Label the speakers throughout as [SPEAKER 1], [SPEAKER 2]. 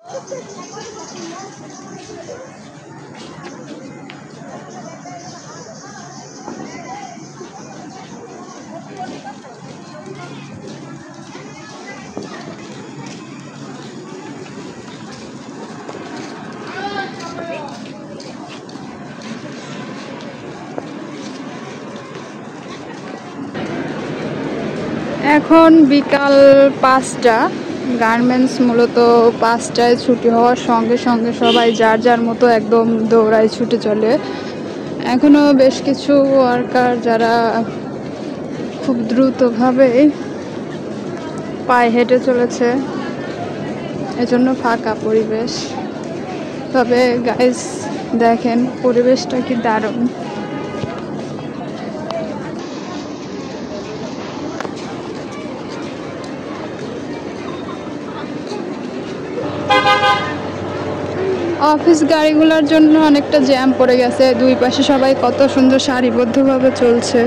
[SPEAKER 1] এখন বিকাল 5টা। গার্মেন্টস মূলত 5টায় ছুটি হওয়ার সঙ্গে সঙ্গে সবাই যার যার মতো একদম দৌড়ায় ছুটে চলে। এখনও বেশ কিছু ওয়ার্কার যারা খুব দ্রুতভাবে পায়ে হেঁটে চলেছে, এজন্য ফাঁকা পরিবেশ। তবে গাইস দেখেন পরিবেশটা কি দারুণ। অফিস গাড়িগুলোর জন্য অনেকটা জ্যাম পড়ে গেছে, দুই পাশে সবাই কত সুন্দর সারিবদ্ধভাবে চলছে।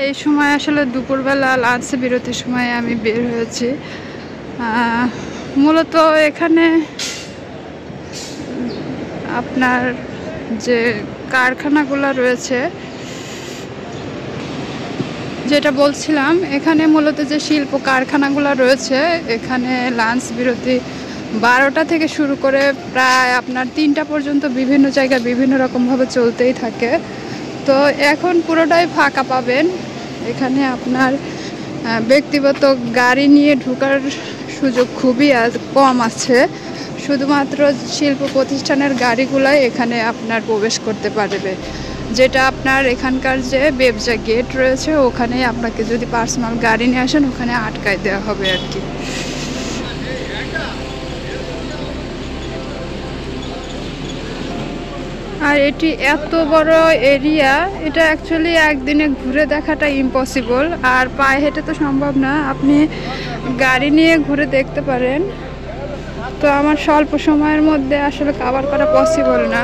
[SPEAKER 1] এই সময় আসলে দুপুরবেলা লাঞ্চ বিরতির সময় আমি বের হয়েছি। মূলত এখানে আপনার যে কারখানাগুলো রয়েছে, যেটা বলছিলাম, এখানে মূলত যে শিল্প কারখানাগুলো রয়েছে, এখানে লাঞ্চ বিরতি 12টা থেকে শুরু করে প্রায় আপনার 3টা পর্যন্ত বিভিন্ন জায়গায় বিভিন্ন রকমভাবে চলতেই থাকে। তো এখন পুরোটাই ফাঁকা পাবেন। এখানে আপনার ব্যক্তিগত গাড়ি নিয়ে ঢোকার সুযোগ খুবই কম আছে। শুধুমাত্র শিল্প প্রতিষ্ঠানের গাড়িগুলাই এখানে আপনার প্রবেশ করতে পারবে। যেটা আপনার এখানকার যে বেবজা গেট রয়েছে, ওখানে আপনাকে যদি পার্সোনাল গাড়ি নিয়ে আসেন ওখানে আটকায় দেওয়া হবে আর কি। আর এটি এত বড় এরিয়া, এটা অ্যাকচুয়ালি একদিনে ঘুরে দেখাটা ইম্পসিবল। আর পায়ে হেঁটে তো সম্ভব না, আপনি গাড়ি নিয়ে ঘুরে দেখতে পারেন। তো আমার স্বল্প সময়ের মধ্যে আসলে কভার করা পসিবল না।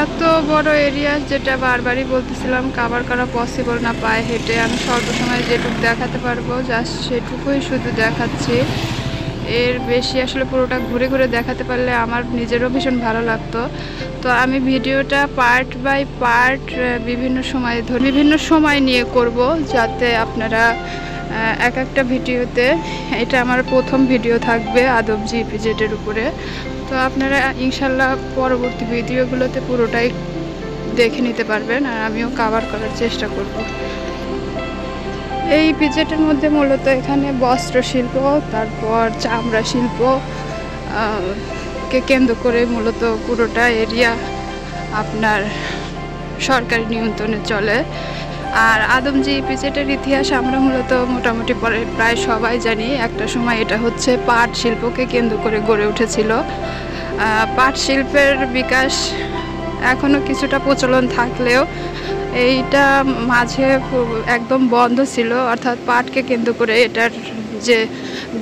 [SPEAKER 1] এত বড় এরিয়া, যেটা বারবারই বলতেছিলাম, কভার করা পসিবল না পায়ে হেঁটে। আমি স্বল্প সময়ে যেটুকু দেখাতে পারবো জাস্ট সেটুকুই শুধু দেখাচ্ছি। এর বেশি আসলে পুরোটা ঘুরে ঘুরে দেখাতে পারলে আমার নিজেরও ভীষণ ভালো লাগতো। তো আমি ভিডিওটা পার্ট বাই পার্ট বিভিন্ন সময় নিয়ে করব, যাতে আপনারা এক একটা ভিডিওতে, এটা আমার প্রথম ভিডিও থাকবে আদবজি ইপিজেডের উপরে। তো আপনারা ইনশাল্লাহ পরবর্তী ভিডিওগুলোতে পুরোটাই দেখে নিতে পারবেন, আর আমিও কভার করার চেষ্টা করব। এই ইপিজেডের মধ্যে মূলত এখানে বস্ত্র শিল্প, তারপর চামড়া শিল্প কে কেন্দ্র করে মূলত পুরোটা এরিয়া আপনার সরকারি নিয়ন্ত্রণে চলে। আর আদমজি ইপিজেডের ইতিহাস আমরা মূলত মোটামুটি প্রায় সবাই জানি। একটা সময় এটা হচ্ছে পাট শিল্পকে কেন্দ্র করে গড়ে উঠেছিল। পাট শিল্পের বিকাশ এখনও কিছুটা প্রচলন থাকলেও এইটা মাঝে একদম বন্ধ ছিল, অর্থাৎ পাটকে কেন্দ্র করে এটার যে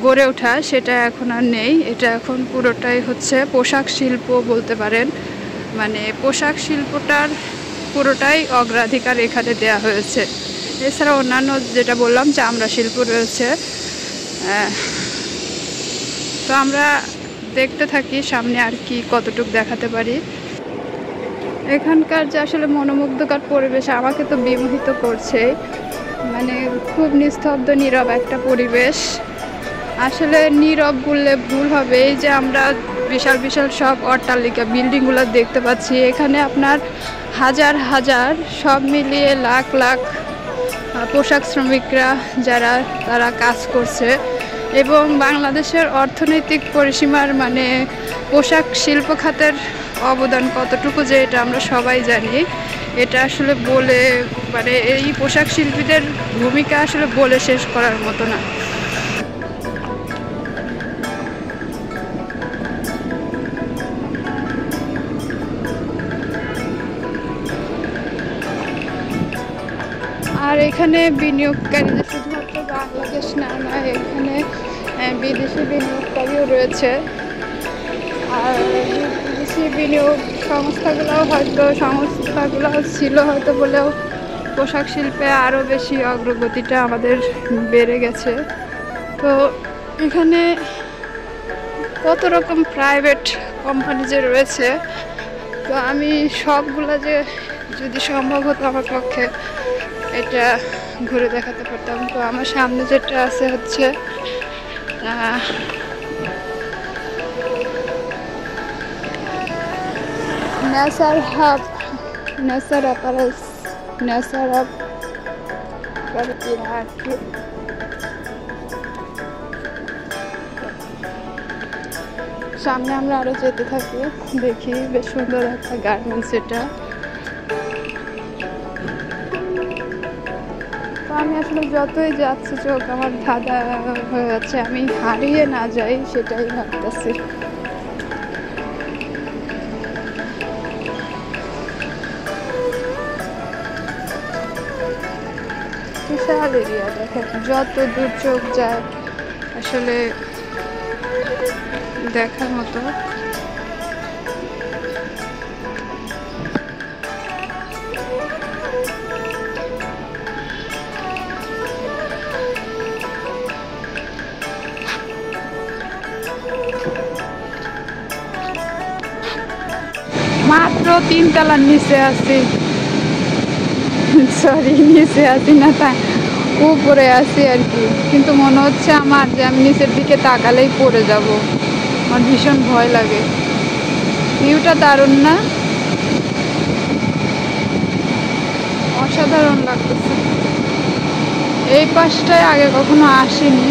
[SPEAKER 1] গড়ে ওঠা সেটা এখন আর নেই। এটা এখন পুরোটাই হচ্ছে পোশাক শিল্প বলতে পারেন। মানে পোশাক শিল্পটার পুরোটাই অগ্রাধিকার এখানে দেয়া হয়েছে। এছাড়া অন্যান্য যেটা বললাম চামড়া শিল্প রয়েছে। তো আমরা দেখতে থাকি সামনে আর কি কতটুকু দেখাতে পারি। এখানকার যে আসলে মনোমুগ্ধকর পরিবেশ আমাকে তো বিমোহিত করছে, মানে খুব নিস্তব্ধ নীরব একটা পরিবেশ। আসলে নীরব বললে ভুল হবে, এই যে আমরা বিশাল বিশাল সব অট্টালিকা বিল্ডিংগুলো দেখতে পাচ্ছি, এখানে আপনার হাজার হাজার সব মিলিয়ে লাখ লাখ পোশাক শ্রমিকরা যারা তারা কাজ করছে। এবং বাংলাদেশের অর্থনৈতিক পরিসীমার মানে পোশাক শিল্প খাতের অবদান কতটুকু যে এটা আমরা সবাই জানি। এটা আসলে বলে মানে এই পোশাক শিল্পীদের ভূমিকা আসলে বলে শেষ করার মতো না। আর এখানে বিনিয়োগকারীদের শুধুমাত্র বাংলাদেশ না, এখানে বিদেশি বিনিয়োগকারীও রয়েছে। আর বিদেশি বিনিয়োগ সংস্থাগুলো ছিল হয়তো বলেও পোশাক শিল্পে আরও বেশি অগ্রগতিটা আমাদের বেড়ে গেছে। তো এখানে কত রকম প্রাইভেট কোম্পানি যে রয়েছে, তো আমি সবগুলা যে যদি সম্ভব হতো আমার পক্ষে এটা ঘুরে দেখাতে পারতাম। তো আমার সামনে যেটা আছে হচ্ছে Nesar hub, Nesar apparels, Nesar hub আর কি। সামনে আমরা আরো যেতে থাকি, দেখি বেশ সুন্দর একটা গার্মেন্টস এটা। তো আমি আসলে যতই যাচ্ছি চোখ আমার ধাঁধা হয়ে যাচ্ছে, আমি হারিয়ে না যাই সেটাই ভাবতেছি। বিশাল এরিয়া, দেখেন যত দূর চোখ যায় আসলে দেখার মতো। মাত্র 3 তলার নিচে আছি, সরি নিচে আছি না, তা উপরে আছি আর কি। কিন্তু মনে হচ্ছে আমার যে আমি নিচের দিকে তাকালেই পড়ে যাব, আমার ভীষণ ভয় লাগে। ভিউটা দারুণ না? অসাধারণ লাগতেছে। এই পাশটায় আগে কখনো আসিনি।